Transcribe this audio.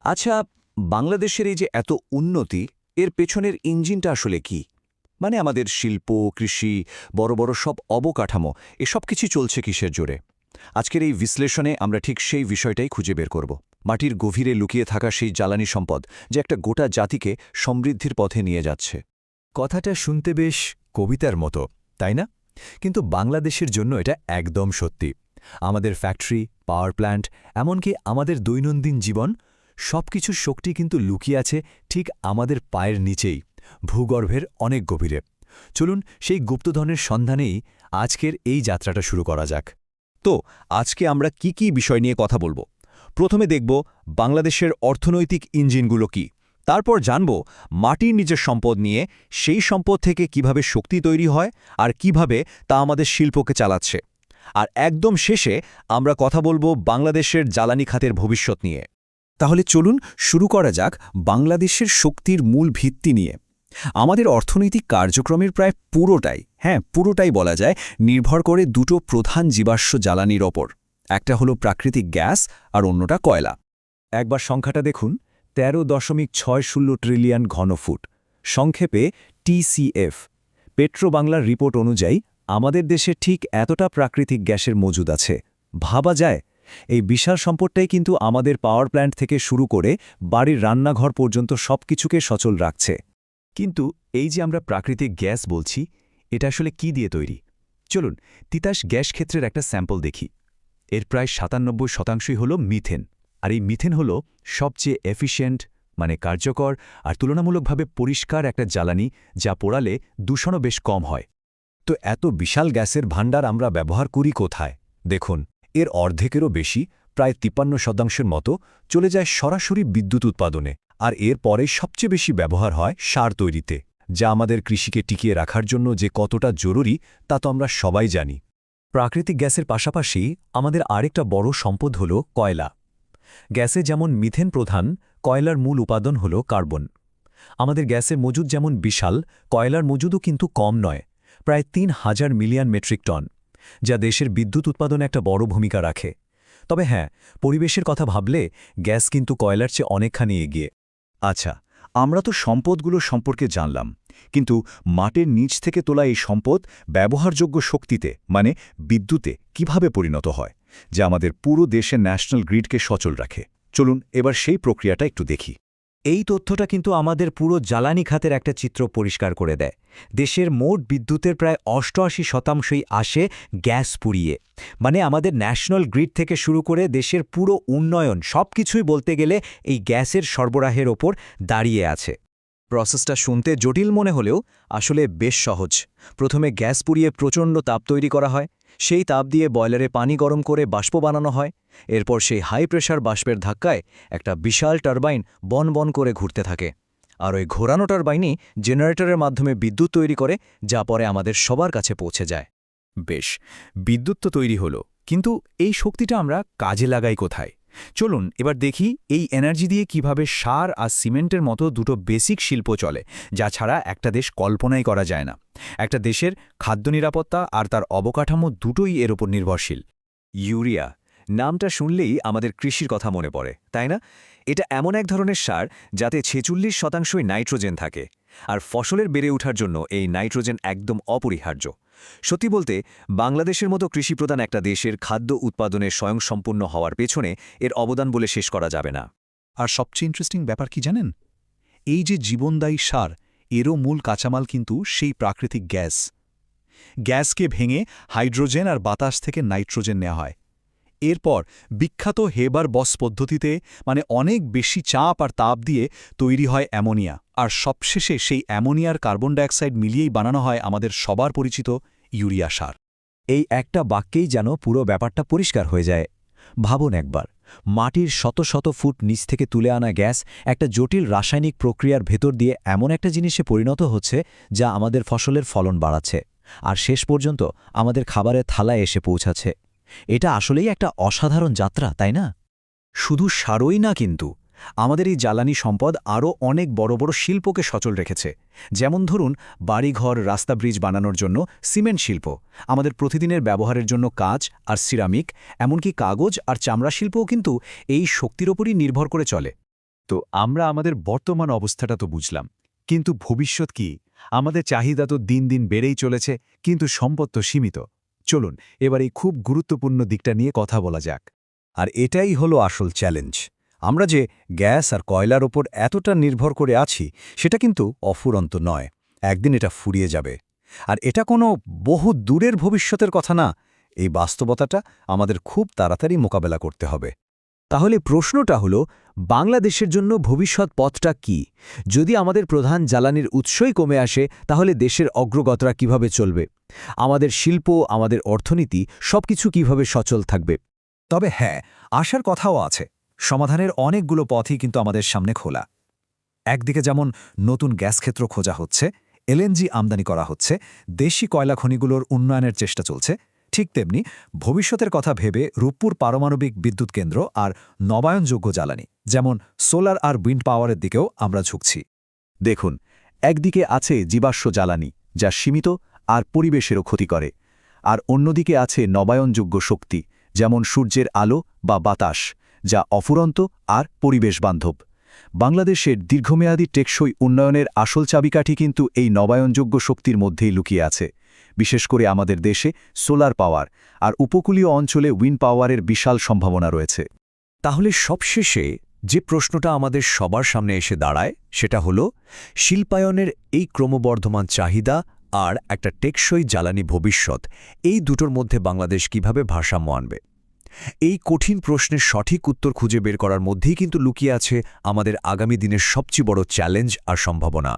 আচ্ছা, বাংলাদেশের এই যে এত উন্নতি, এর পেছনের ইঞ্জিনটা আসলে কি? মানে আমাদের শিল্প, কৃষি, বড় বড় সব অবকাঠামো, এসব কিছু চলছে কিসের জোরে? আজকের এই বিশ্লেষণে আমরা ঠিক সেই বিষয়টাই খুঁজে বের করব। মাটির গভীরে লুকিয়ে থাকা সেই জ্বালানি সম্পদ, যে একটা গোটা জাতিকে সমৃদ্ধির পথে নিয়ে যাচ্ছে। কথাটা শুনতে বেশ কবিতার মতো, তাই না? কিন্তু বাংলাদেশের জন্য এটা একদম সত্যি। আমাদের ফ্যাক্টরি, পাওয়ার প্ল্যান্ট, এমনকি আমাদের দৈনন্দিন জীবন, সবকিছুর শক্তি কিন্তু লুকিয়ে আছে ঠিক আমাদের পায়ের নিচেই, ভূগর্ভের অনেক গভীরে। চলুন সেই গুপ্তধনের সন্ধানেই আজকের এই যাত্রাটা শুরু করা যাক। তো আজকে আমরা কি কি বিষয় নিয়ে কথা বলবো? প্রথমে দেখব বাংলাদেশের অর্থনৈতিক ইঞ্জিনগুলো কি। তারপর জানব মাটির নিজের সম্পদ নিয়ে, সেই সম্পদ থেকে কিভাবে শক্তি তৈরি হয় আর কিভাবে তা আমাদের শিল্পকে চালাচ্ছে। আর একদম শেষে আমরা কথা বলবো বাংলাদেশের জ্বালানি খাতের ভবিষ্যৎ নিয়ে। তাহলে চলুন শুরু করা যাক বাংলাদেশের শক্তির মূল ভিত্তি নিয়ে। আমাদের অর্থনৈতিক কার্যক্রমের প্রায় পুরোটাই বলা যায় নির্ভর করে দুটো প্রধান জীবাশ্ম জ্বালানির ওপর। একটা হলো প্রাকৃতিক গ্যাস আর অন্যটা কয়লা। একবার সংখ্যাটা দেখুন, ১৩.৬০ ট্রিলিয়ন ঘনফুট, সংক্ষেপে টিসিএফ। পেট্রোবাংলার রিপোর্ট অনুযায়ী আমাদের দেশে ঠিক এতটা প্রাকৃতিক গ্যাসের মজুদ আছে। ভাবা যায়, এই বিশাল সম্পদটাই কিন্তু আমাদের পাওয়ার প্ল্যান্ট থেকে শুরু করে বাড়ির রান্নাঘর পর্যন্ত সবকিছুকে সচল রাখছে। কিন্তু এই যে আমরা প্রাকৃতিক গ্যাস বলছি, এটা আসলে কি দিয়ে তৈরি? চলুন তিতাস গ্যাস ক্ষেত্রের একটা স্যাম্পল দেখি। এর প্রায় ৯৭% হল মিথেন। আর এই মিথেন হল সবচেয়ে এফিশিয়েন্ট, মানে কার্যকর আর তুলনামূলকভাবে পরিষ্কার একটা জ্বালানি, যা পোড়ালে দূষণও বেশ কম হয়। তো এত বিশাল গ্যাসের ভাণ্ডার আমরা ব্যবহার করি কোথায়? দেখুন, এর অর্ধেকেরও বেশি, প্রায় ৫৩% মতো চলে যায় সরাসরি বিদ্যুৎ উৎপাদনে। আর এর পরে সবচেয়ে বেশি ব্যবহার হয় সার তৈরিতে, যা আমাদের কৃষিকে টিকিয়ে রাখার জন্য যে কতটা জরুরি তা তো আমরা সবাই জানি। প্রাকৃতিক গ্যাসের পাশাপাশি আমাদের আরেকটা বড় সম্পদ হল কয়লা। গ্যাসে যেমন মিথেন প্রধান, কয়লার মূল উপাদান হল কার্বন। আমাদের গ্যাসের মজুদ যেমন বিশাল, কয়লার মজুদও কিন্তু কম নয়, প্রায় ৩,০০০ মিলিয়ন মেট্রিক টন, যা দেশের বিদ্যুৎ উৎপাদনে একটা বড় ভূমিকা রাখে। তবে হ্যাঁ, পরিবেশের কথা ভাবলে গ্যাস কিন্তু কয়লার চেয়ে অনেকখানি এগিয়ে। আচ্ছা, আমরা তো সম্পদগুলো সম্পর্কে জানলাম, কিন্তু মাটির নিচ থেকে তোলা এই সম্পদ ব্যবহারযোগ্য শক্তিতে, মানে বিদ্যুতে কিভাবে পরিণত হয়, যা আমাদের পুরো দেশের ন্যাশনাল গ্রিডকে সচল রাখে? চলুন এবার সেই প্রক্রিয়াটা একটু দেখি। এই তথ্যটা কিন্তু আমাদের পুরো জ্বালানি খাতের একটা চিত্র পরিষ্কার করে দেয়। দেশের মোট বিদ্যুতের প্রায় ৮৮% আসে গ্যাস পুড়িয়ে। মানে আমাদের ন্যাশনাল গ্রিড থেকে শুরু করে দেশের পুরো উন্নয়ন সবকিছুই বলতে গেলে এই গ্যাসের সরবরাহের ওপর দাঁড়িয়ে আছে। প্রসেসটা শুনতে জটিল মনে হলেও আসলে বেশ সহজ। প্রথমে গ্যাস পুড়িয়ে প্রচণ্ড তাপ তৈরি করা হয়, সেই তাপ দিয়ে বয়লারে পানি গরম করে বাষ্প বানানো হয়। এরপর সেই হাই প্রেশার বাষ্পের ধাক্কায় একটা বিশাল টারবাইন বন বন করে ঘুরতে থাকে। আর ওই ঘোরানো টারবাইনই জেনারেটরের মাধ্যমে বিদ্যুৎ তৈরি করে, যা পরে আমাদের সবার কাছে পৌঁছে যায়। বেশ, বিদ্যুৎ তো তৈরি হলো, কিন্তু এই শক্তিটা আমরা কাজে লাগাই কোথায়? চলুন এবার দেখি এই এনার্জি দিয়ে কিভাবে সার আর সিমেন্টের মতো দুটো বেসিক শিল্প চলে, যা ছাড়া একটা দেশ কল্পনাই করা যায় না। একটা দেশের খাদ্য নিরাপত্তা আর তার অবকাঠামো দুটোই এর ওপর নির্ভরশীল। ইউরিয়া নামটা শুনলেই আমাদের কৃষির কথা মনে পড়ে, তাই না? এটা এমন এক ধরনের সার যাতে ৪৬% নাইট্রোজেন থাকে, আর ফসলের বেড়ে ওঠার জন্য এই নাইট্রোজেন একদম অপরিহার্য। সত্যি বলতে, বাংলাদেশের মতো কৃষিপ্রধান একটা দেশের খাদ্য উৎপাদনে স্বয়ংসম্পূর্ণ হওয়ার পেছনে এর অবদান বলে শেষ করা যাবে না। আর সবচেয়ে ইন্টারেস্টিং ব্যাপার কি জানেন? এই যে জীবনদায়ী সার, এরও মূল কাঁচামাল কিন্তু সেই প্রাকৃতিক গ্যাস। গ্যাসকে ভেঙে হাইড্রোজেন আর বাতাস থেকে নাইট্রোজেন নেওয়া হয়। এরপর বিখ্যাত হেবার বস পদ্ধতিতে, মানে অনেক বেশি চাপ আর তাপ দিয়ে তৈরি হয় অ্যামোনিয়া। আর সবশেষে সেই অ্যামোনিয়ার কার্বন ডাইঅক্সাইড মিলিয়েই বানানো হয় আমাদের সবার পরিচিত ইউরিয়া সার। এই একটা বাক্যেই যেন পুরো ব্যাপারটা পরিষ্কার হয়ে যায়। ভাবুন একবার, মাটির শত শত ফুট নিচ থেকে তুলে আনা গ্যাস একটা জটিল রাসায়নিক প্রক্রিয়ার ভেতর দিয়ে এমন একটা জিনিসে পরিণত হচ্ছে, যা আমাদের ফসলের ফলন বাড়াচ্ছে আর শেষ পর্যন্ত আমাদের খাবারের থালায় এসে পৌঁছাচ্ছে। এটা আসলেই একটা অসাধারণ যাত্রা, তাই না? শুধু সারই না, কিন্তু আমাদের এই জ্বালানি সম্পদ আরও অনেক বড় বড় শিল্পকে সচল রেখেছে। যেমন ধরুন, বাড়িঘর, রাস্তা, ব্রিজ বানানোর জন্য সিমেন্ট শিল্প, আমাদের প্রতিদিনের ব্যবহারের জন্য কাঁচ আর সিরামিক, এমনকি কাগজ আর চামড়া শিল্পও কিন্তু এই শক্তির ওপরই নির্ভর করে চলে। তো আমরা আমাদের বর্তমান অবস্থাটা তো বুঝলাম, কিন্তু ভবিষ্যৎ কি? আমাদের চাহিদা তো দিন দিন বেড়েই চলেছে, কিন্তু সম্পদ তো সীমিত। চলুন এবার এই খুব গুরুত্বপূর্ণ দিকটা নিয়ে কথা বলা যাক। আর এটাই হলো আসল চ্যালেঞ্জ। আমরা যে গ্যাস আর কয়লার ওপর এতটা নির্ভর করে আছি, সেটা কিন্তু অফুরন্ত নয়। একদিন এটা ফুরিয়ে যাবে। আর এটা কোনো বহু দূরের ভবিষ্যতের কথা না। এই বাস্তবতাটা আমাদের খুব তাড়াতাড়ি মোকাবেলা করতে হবে। তাহলে প্রশ্নটা হলো, বাংলাদেশের জন্য ভবিষ্যৎ পথটা কি? যদি আমাদের প্রধান জ্বালানির উৎসই কমে আসে, তাহলে দেশের অগ্রগতিটা কিভাবে চলবে? আমাদের শিল্প, আমাদের অর্থনীতি সবকিছু কিভাবে সচল থাকবে? তবে হ্যাঁ, আশার কথাও আছে। সমাধানের অনেকগুলো পথই কিন্তু আমাদের সামনে খোলা। একদিকে যেমন নতুন গ্যাস ক্ষেত্র খোঁজা হচ্ছে, এলএনজি আমদানি করা হচ্ছে, দেশি কয়লা খনিগুলোর উন্নয়নের চেষ্টা চলছে, ঠিক তেমনি ভবিষ্যতের কথা ভেবে রূপপুর পারমাণবিক বিদ্যুৎ কেন্দ্র আর নবায়নযোগ্য জ্বালানি যেমন সোলার আর উইন্ড পাওয়ারের দিকেও আমরা ঝুঁকছি। দেখুন, একদিকে আছে জীবাশ্ম জ্বালানি, যা সীমিত আর পরিবেশেরও ক্ষতি করে। আর অন্যদিকে আছে নবায়নযোগ্য শক্তি, যেমন সূর্যের আলো বা বাতাস, যা অফুরন্ত আর পরিবেশ বান্ধব। বাংলাদেশের দীর্ঘমেয়াদী টেকসই উন্নয়নের আসল চাবিকাঠি কিন্তু এই নবায়নযোগ্য শক্তির মধ্যেই লুকিয়ে আছে। বিশেষ করে আমাদের দেশে সোলার পাওয়ার আর উপকূলীয় অঞ্চলে উইন্ড পাওয়ারের বিশাল সম্ভাবনা রয়েছে। তাহলে সবশেষে যে প্রশ্নটা আমাদের সবার সামনে এসে দাঁড়ায়, সেটা হলো শিল্পায়নের এই ক্রমবর্ধমান চাহিদা আর একটা টেকসই জ্বালানি ভবিষ্যৎ, এই দুটোর মধ্যে বাংলাদেশ কিভাবে ভারসাম্য আনবে? এই কঠিন প্রশ্নের সঠিক উত্তর খুঁজে বের করার মধ্যেই কিন্তু লুকিয়ে আছে আমাদের আগামী দিনের সবচেয়ে বড় চ্যালেঞ্জ আর সম্ভাবনা।